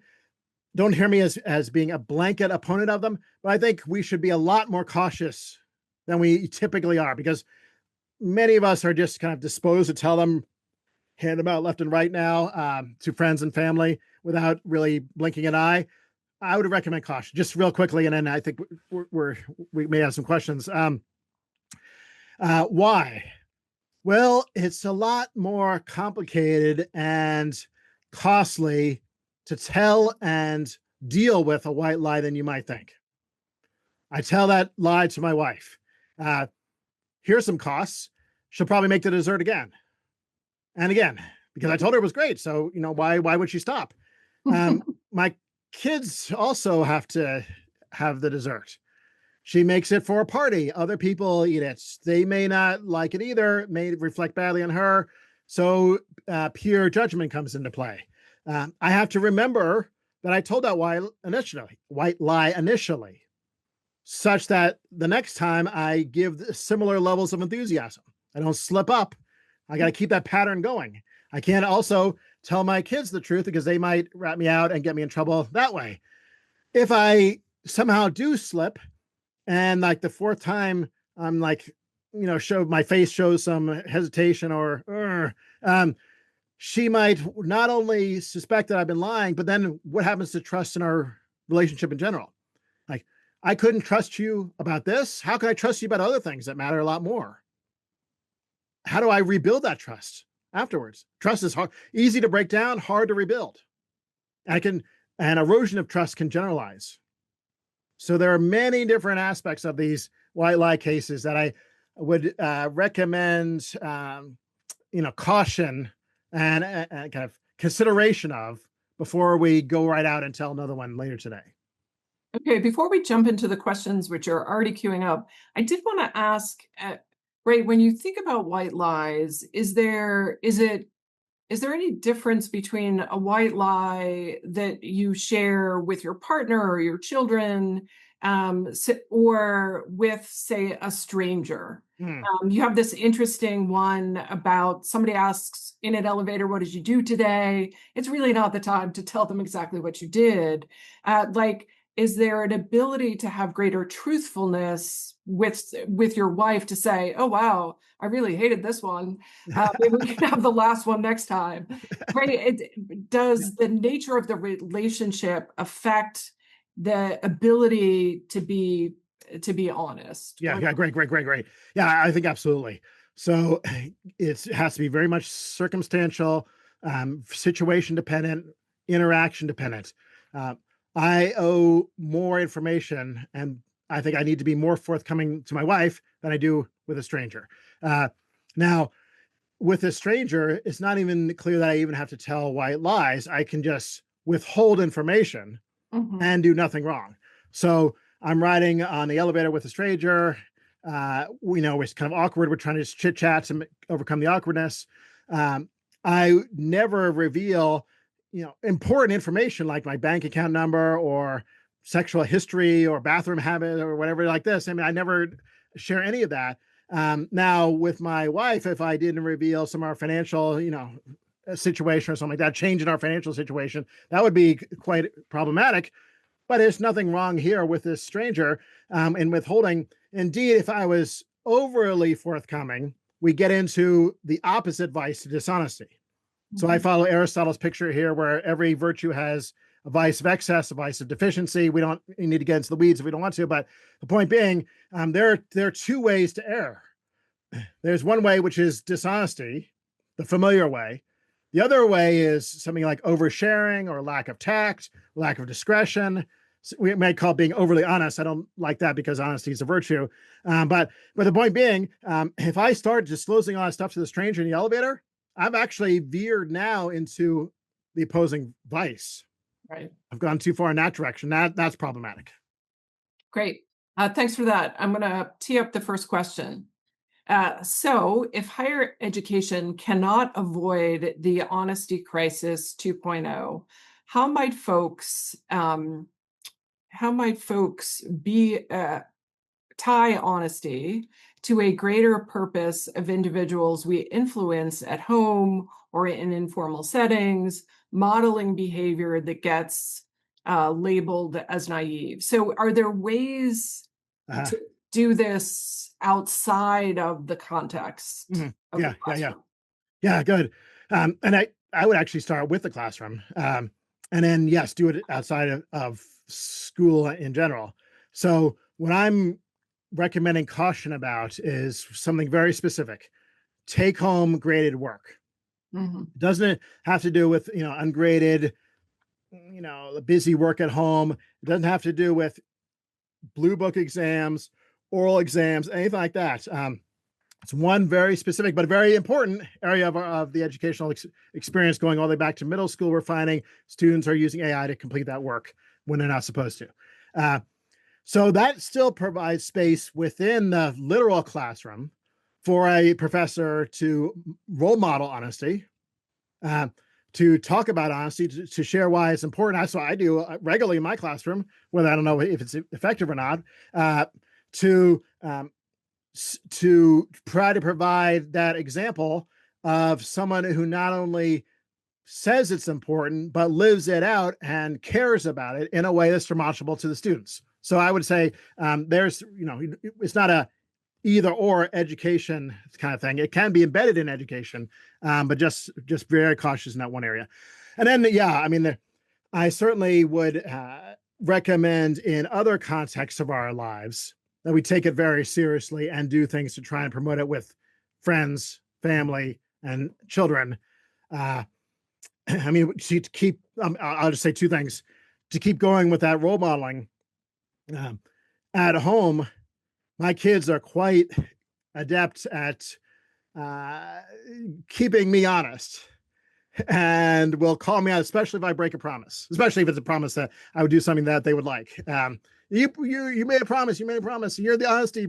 Don't hear me as being a blanket opponent of them, but I think we should be a lot more cautious than we typically are because many of us are just kind of disposed to tell them, hand them out left and right now to friends and family without really blinking an eye. I would recommend caution, just real quickly, and then I think we may have some questions. Why? Well, it's a lot more complicated and costly to tell and deal with a white lie than you might think. I tell that lie to my wife. Uh, Here's some costs. She'll probably make the dessert again. And again, because I told her it was great. So, why would she stop? My kids also have to have the dessert. She makes it for a party. Other people eat it. They may not like it either. It may reflect badly on her. So pure judgment comes into play. I have to remember that I told that white lie initially, such that the next time I give similar levels of enthusiasm. I don't slip up. I got to keep that pattern going. I can't also tell my kids the truth because they might rat me out and get me in trouble that way. If I somehow do slip, and like the fourth time, I'm like, show my face shows some hesitation or, she might not only suspect that I've been lying, but then what happens to trust in our relationship in general? Like, I couldn't trust you about this. How can I trust you about other things that matter a lot more? How do I rebuild that trust afterwards? Trust is hard, easy to break down, hard to rebuild. And erosion of trust can generalize. So there are many different aspects of these white lie cases that I would recommend, caution and kind of consideration of before we go right out and tell another one later today. Okay, before we jump into the questions which are already queuing up, I did want to ask, Ray, when you think about white lies, is there any difference between a white lie that you share with your partner or your children, or with, say, a stranger? Hmm. You have this interesting one about somebody asks in an elevator, "What did you do today?" It's really not the time to tell them exactly what you did. Like, is there an ability to have greater truthfulness with your wife to say, "Oh, wow, I really hated this one. Maybe we can have the last one next time." Right? Does the nature of the relationship affect the ability to be honest? Yeah, yeah, great. Yeah, I think absolutely. So it has to be very much circumstantial, situation dependent, interaction dependent. Uh, I owe more information, and I think I need to be more forthcoming to my wife than I do with a stranger. Uh, Now, with a stranger, it's not even clear that I even have to tell white lies. I can just withhold information Mhm. and do nothing wrong. So I'm riding on the elevator with a stranger. It's kind of awkward. We're trying to just chit chat to overcome the awkwardness. Um, I never reveal, important information like my bank account number or sexual history or bathroom habit or whatever like this. I mean, I never share any of that. Now with my wife, if I didn't reveal some of our financial, situation or something like that, change in our financial situation, that would be quite problematic, but there's nothing wrong here with this stranger in withholding. Indeed, if I was overly forthcoming, we get into the opposite vice to dishonesty. So I Mhm. follow Aristotle's picture here, where every virtue has a vice of excess, a vice of deficiency. We don't need to get into the weeds if we don't want to, but the point being, there are two ways to err. There's one way, which is dishonesty, the familiar way. The other way is something like oversharing or lack of tact, lack of discretion. We might call it being overly honest. I don't like that because honesty is a virtue. But the point being, if I start disclosing all that stuff to the stranger in the elevator, I've actually veered now into the opposing vice. Right. I've gone too far in that direction. That's problematic. Great. Thanks for that. I'm going to tee up the first question. So, if higher education cannot avoid the honesty crisis 2.0, how might folks be tie honesty to a greater purpose of individuals we influence at home or in informal settings, modeling behavior that gets labeled as naive? So, are there ways Uh, to do this outside of the context of the yeah. classroom? Yeah, good. And I would actually start with the classroom, and then yes, do it outside of school in general. So what I'm recommending caution about is something very specific: take home graded work. Mhm. It doesn't have to do with ungraded, busy work at home. It doesn't have to do with blue book exams, oral exams, anything like that. It's one very specific but very important area of the educational experience going all the way back to middle school. We're finding students are using AI to complete that work when they're not supposed to. Uh, so that still provides space within the literal classroom for a professor to role model honesty, uh, to talk about honesty, to share why it's important. That's what I do regularly in my classroom, whether I don't know if it's effective or not, to to try to provide that example of someone who not only says it's important, but lives it out and cares about it in a way that's demonstrable to the students. So I would say there's, it's not a either or education kind of thing. It can be embedded in education, but just very cautious in that one area. And then, yeah, I mean, I certainly would recommend in other contexts of our lives that we take it very seriously and do things to try and promote it with friends, family, and children. Uh, I mean, to keep, I'll just say two things to keep going with that role modeling. Um, at home, my kids are quite adept at uh, keeping me honest and will call me out, especially if I break a promise, especially if it's a promise that I would do something that they would like. You made a promise. You made a promise. You're the honesty,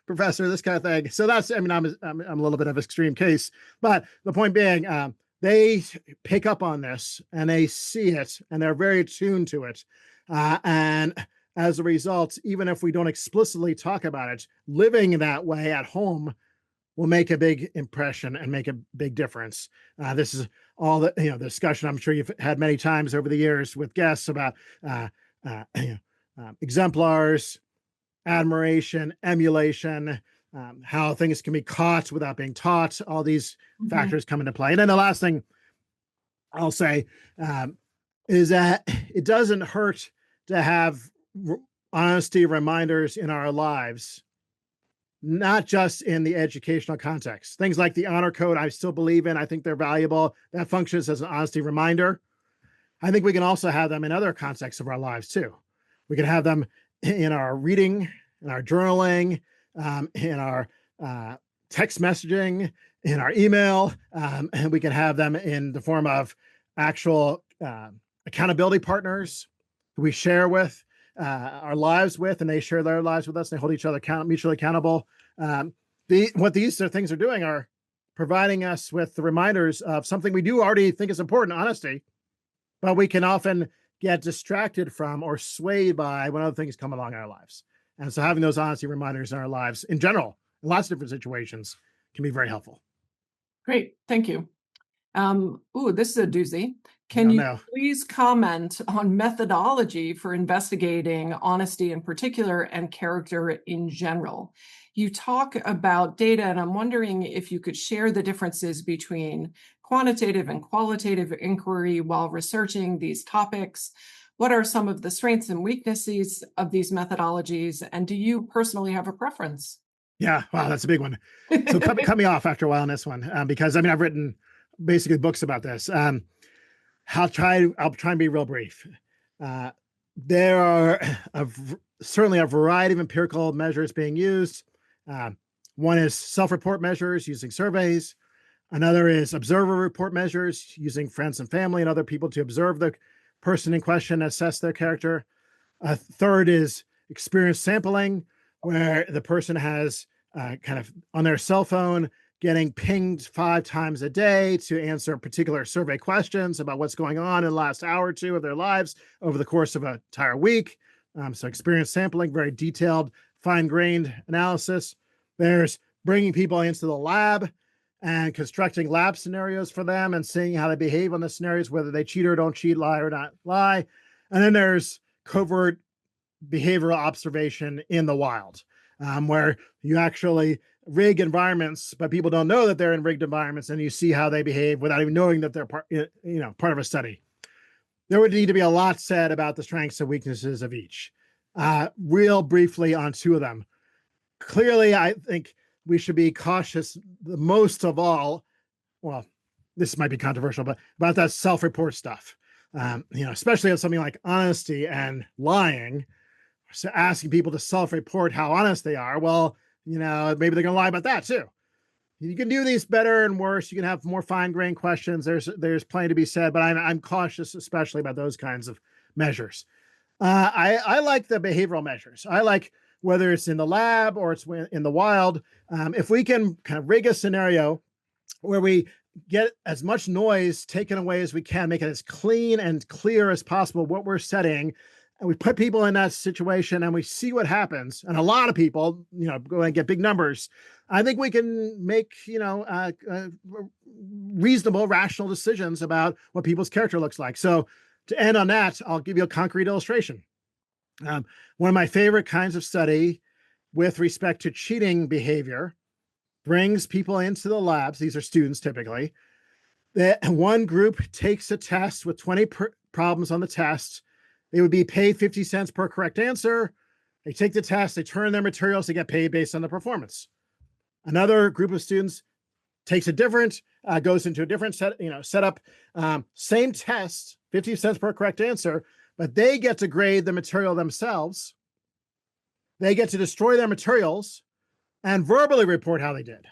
professor. This kind of thing. So that's. I mean, I'm a little bit of an extreme case, but the point being, they pick up on this and they see it and they're very attuned to it, and as a result, even if we don't explicitly talk about it, living that way at home will make a big impression and make a big difference. This is all the discussion I'm sure you've had many times over the years with guests about exemplars, admiration, emulation, how things can be caught without being taught. All these factors come into play. And then the last thing I'll say is that it doesn't hurt to have honesty reminders in our lives, not just in the educational context. Things like the honor code, I still believe in. I think they're valuable. That functions as an honesty reminder. I think we can also have them in other contexts of our lives too. We can have them in our reading, in our journaling, in our text messaging, in our email, and we can have them in the form of actual accountability partners who we share with our lives with, and they share their lives with us. And they hold each other mutually accountable. What these things are doing are providing us with the reminders of something we do already think is important, honesty, but we can often get distracted from or swayed by when other things come along in our lives. And so having those honesty reminders in our lives in general, in lots of different situations, can be very helpful. Great, thank you. This is a doozy. Can Oh, you no. please comment on methodology for investigating honesty in particular and character in general? You talk about data, and I'm wondering if you could share the differences between quantitative and qualitative inquiry while researching these topics. What are some of the strengths and weaknesses of these methodologies? And do you personally have a preference? Yeah, wow, that's a big one. So cut me off after a while on this one, because I mean I've written basically books about this. I'll try and be real brief. There are certainly a variety of empirical measures being used. One is self-report measures using surveys. Another is observer report measures using friends and family and other people to observe the person in question, assess their character. A third is experience sampling, where the person has kind of on their cell phone getting pinged 5 times a day to answer particular survey questions about what's going on in the last hour or two of their lives over the course of an entire week. So experience sampling, very detailed, fine-grained analysis. There's bringing people into the lab and constructing lab scenarios for them and seeing how they behave on the scenarios, whether they cheat or don't cheat, lie or not lie. And then there's covert behavioral observation in the wild, where you actually rig environments, but people don't know that they're in rigged environments, and you see how they behave without even knowing that they're part of a study. There would need to be a lot said about the strengths and weaknesses of each. Real briefly on 2 of them. Clearly, I think we should be cautious the most of all. Well, this might be controversial, but about that self-report stuff. Especially on something like honesty and lying. So asking people to self-report how honest they are. Well, Maybe they're going to lie about that too. You can do these better and worse. You can have more fine-grained questions. There's plenty to be said, but I'm cautious, especially about those kinds of measures. I like the behavioral measures. I like whether it's in the lab or it's in the wild. If we can kind of rig a scenario where we get as much noise taken away as we can, make it as clean and clear as possible what we're studying, and we put people in that situation and we see what happens, and a lot of people, go and get big numbers, I think we can make, reasonable, rational decisions about what people's character looks like. So to end on that, I'll give you a concrete illustration. One of my favorite kinds of study with respect to cheating behavior brings people into the labs. These are students typically. One group takes a test with 20 problems on the test. They would be paid 50 cents per correct answer. They take the test, they turn in their materials, they get paid based on the performance. Another group of students takes a different, goes into a different setup, same test, 50 cents per correct answer, but they get to grade the material themselves. They get to destroy their materials and verbally report how they did.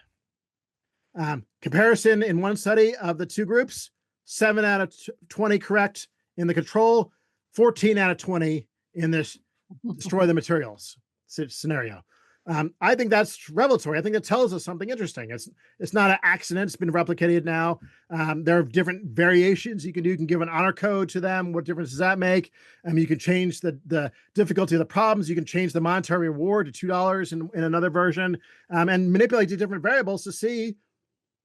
Comparison in one study of the two groups, 7 out of 20 correct in the control, 14 out of 20 in this destroy the materials scenario. I think that's revelatory. I think it tells us something interesting. It's not an accident. It's been replicated now. There are different variations you can do. You can give an honor code to them. What difference does that make? You can change the difficulty of the problems. You can change the monetary reward to $2 in another version, and manipulate the different variables to see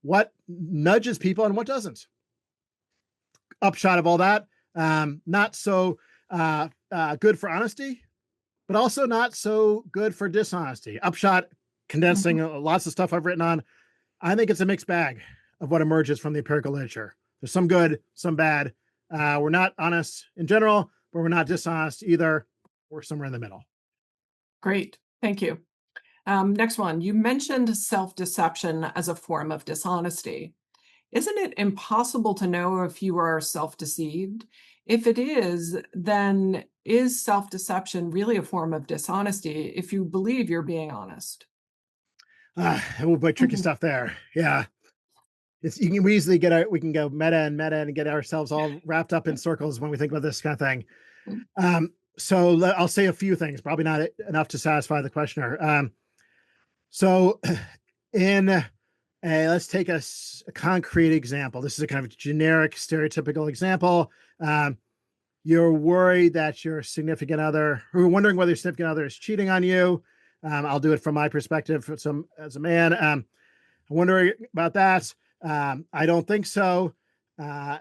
what nudges people and what doesn't. Upshot of all that, not so good for honesty, but also not so good for dishonesty. Upshot, condensing lots of stuff I've written on, I think it's a mixed bag of what emerges from the empirical literature. There's some good, some bad. We're not honest in general, but we're not dishonest either. We're somewhere in the middle. Great, thank you. Next one, you mentioned self-deception as a form of dishonesty. Isn't it impossible to know if you are self-deceived? If it is, then is self-deception really a form of dishonesty if you believe you're being honest? Tricky stuff there. Yeah. We easily we can go meta and get ourselves all wrapped up in circles when we think about this kind of thing. So I'll say a few things, probably not enough to satisfy the questioner. So let's take a concrete example. This is a kind of generic, stereotypical example. You're worried that your significant other, or wondering whether your significant other is cheating on you. I'll do it from my perspective as a man. I'm wondering about that. I don't think so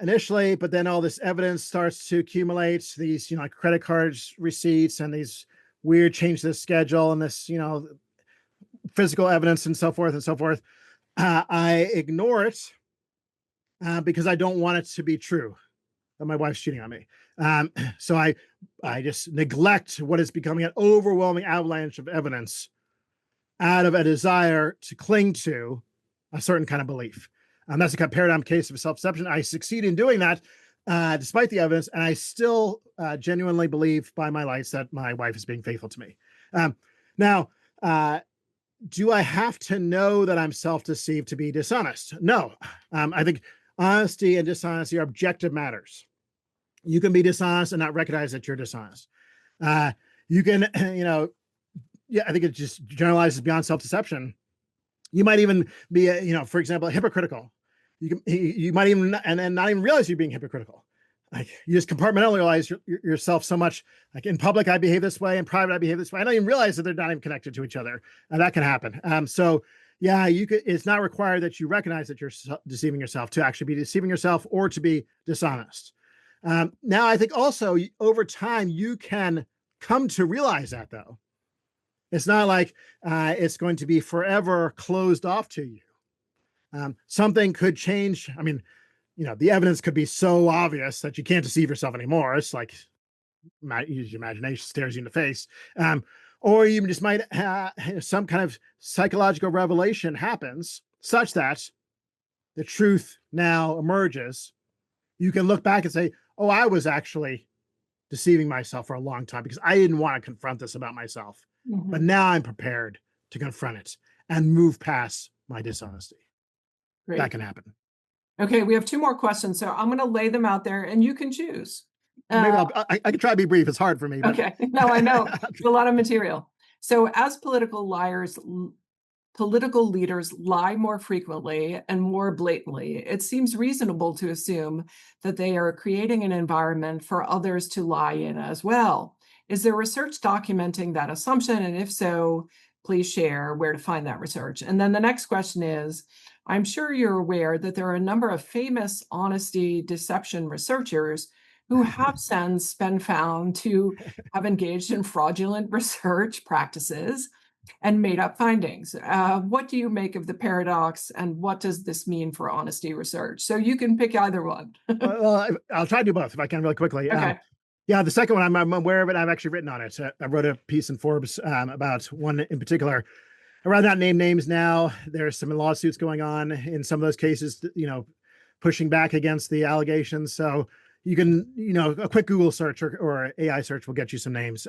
initially, but then all this evidence starts to accumulate, these, credit cards receipts and these weird change to the schedule and this, physical evidence and so forth and so forth. I ignore it because I don't want it to be true that my wife's cheating on me. So I just neglect what is becoming an overwhelming avalanche of evidence out of a desire to cling to a certain kind of belief. That's a kind of paradigm case of self-deception. I succeed in doing that despite the evidence, and I still genuinely believe by my lights that my wife is being faithful to me. Now, do I have to know that I'm self-deceived to be dishonest? No. I think honesty and dishonesty are objective matters. You can be dishonest and not recognize that you're dishonest. You can, I think it just generalizes beyond self-deception. You might even be, for example, hypocritical. You might even, and not even realize you're being hypocritical. Like you just compartmentalize yourself so much. Like in public, I behave this way. In private, I behave this way. I don't even realize that they're not even connected to each other. And that can happen. So yeah, it's not required that you recognize that you're deceiving yourself to actually be deceiving yourself or to be dishonest. Now, I think also over time, you can come to realize that though. It's not like it's going to be forever closed off to you. Something could change. I mean, the evidence could be so obvious that you can't deceive yourself anymore. It's like use your imagination, stares you in the face. Or you just might some kind of psychological revelation happens such that the truth now emerges. You can look back and say, oh, I was actually deceiving myself for a long time because I didn't want to confront this about myself. Mm-hmm. But now I'm prepared to confront it and move past my dishonesty. That Great. can happen. Okay, we have two more questions, so I'm going to lay them out there and you can choose. Uh, Maybe I can try to be brief. It's hard for me, but okay, no, I know it's a lot of material. So, as political leaders lie more frequently and more blatantly, it seems reasonable to assume that they are creating an environment for others to lie in as well. Is there research documenting that assumption? And if so, please share where to find that research. And then the next question is, I'm sure you're aware that there are a number of famous honesty deception researchers who have since been found to have engaged in fraudulent research practices and made up findings. What do you make of the paradox, and what does this mean for honesty research? So you can pick either one. well, I'll try to do both if I can really quickly. Okay. Yeah, the second one, I'm aware of it. I've actually written on it. I wrote a piece in Forbes about one in particular. I'd rather not name names now. There's some lawsuits going on in some of those cases, pushing back against the allegations. So you can, a quick Google search or AI search will get you some names.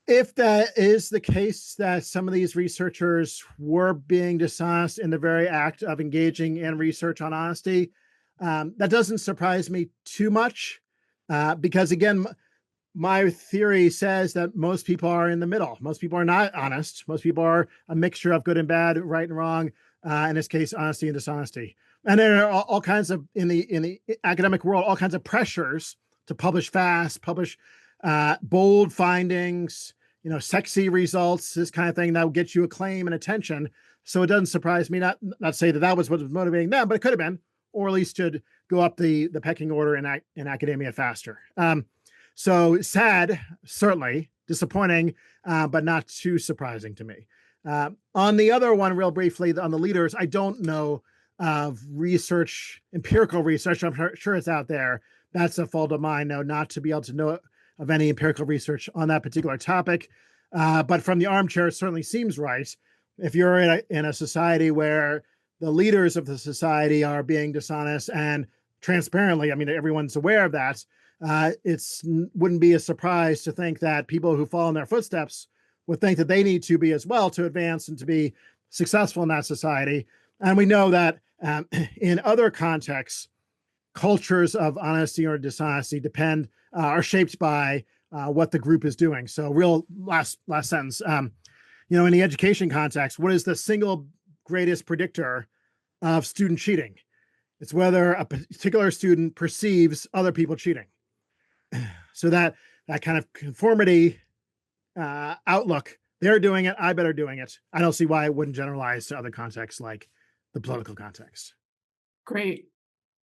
If that is the case, that some of these researchers were being dishonest in the very act of engaging in research on honesty, that doesn't surprise me too much, because again, my theory says that most people are in the middle. Most people are not honest. Most people are a mixture of good and bad, right and wrong. In this case, honesty and dishonesty. And there are all kinds of in the academic world, all kinds of pressures to publish fast, publish bold findings, sexy results, this kind of thing that will get you acclaim and attention. So it doesn't surprise me, not say that was what was motivating them, but it could have been, or at least should go up the pecking order in academia faster. So sad, certainly disappointing, but not too surprising to me. On the other one, real briefly, on the leaders, I don't know of research, empirical research. I'm sure it's out there. That's a fault of mine, no, not to be able to know of any empirical research on that particular topic. But from the armchair, it certainly seems right. If you're in a society where the leaders of the society are being dishonest and transparently, I mean, everyone's aware of that, it's wouldn't be a surprise to think that people who follow in their footsteps would think that they need to be as well to advance and to be successful in that society. And we know that in other contexts, cultures of honesty or dishonesty are shaped by what the group is doing. So, real last sentence. In the education context, what is the single greatest predictor of student cheating? It's whether a particular student perceives other people cheating. So that kind of conformity outlook, they're doing it, I better doing it. I don't see why it wouldn't generalize to other contexts like the political context. Great.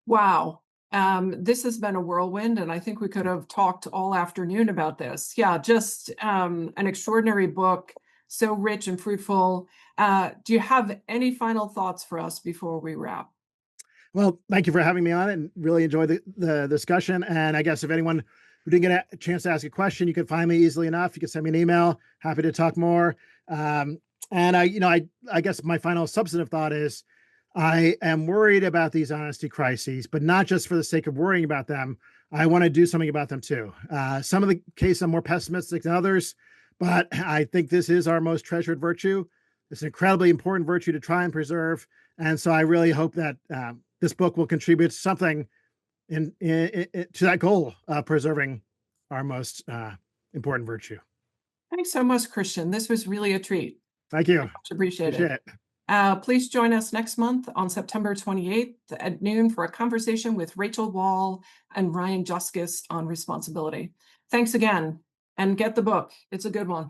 Wow. This has been a whirlwind, and I think we could have talked all afternoon about this. Yeah, just an extraordinary book, so rich and fruitful. Do you have any final thoughts for us before we wrap? Well, thank you for having me on it and really enjoyed the discussion. And I guess if anyone who didn't get a chance to ask a question, you could find me easily enough. You can send me an email. Happy to talk more. And I guess my final substantive thought is I am worried about these honesty crises, but not just for the sake of worrying about them. I want to do something about them too. Some of the cases I'm more pessimistic than others, but I think this is our most treasured virtue. It's an incredibly important virtue to try and preserve. And so I really hope that this book will contribute something to that goal of preserving our most important virtue. Thanks so much, Christian. This was really a treat. Thank you. Much appreciated. Appreciate it. Please join us next month on September 28th at noon for a conversation with Rachel Wall and Ryan Juskis on responsibility. Thanks again, and get the book. It's a good one.